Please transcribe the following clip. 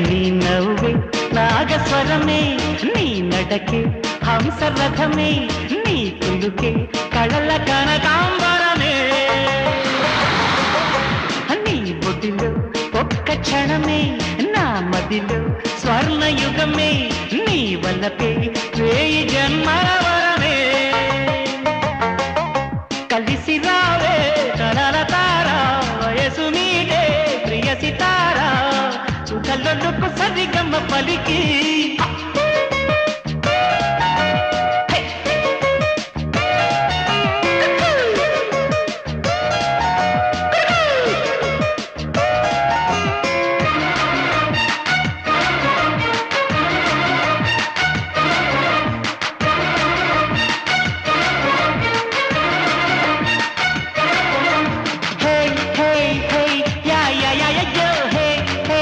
నీ నవ్వే నాగస్వరమే నీ నడకే హంసరథమే నీ కులుకే కళల కనకాంబరమే నీ బొడిలో ఒక్క క్షణమే నా మదిలో స్వర్ణయుగమే నీ వల్లపే వేయి జన్మల వరమే కలిసి రావే కలల తారా వయసు మీదే ప్రియ సితారా సుఖలొలుకు సరిగమ్మ పలికి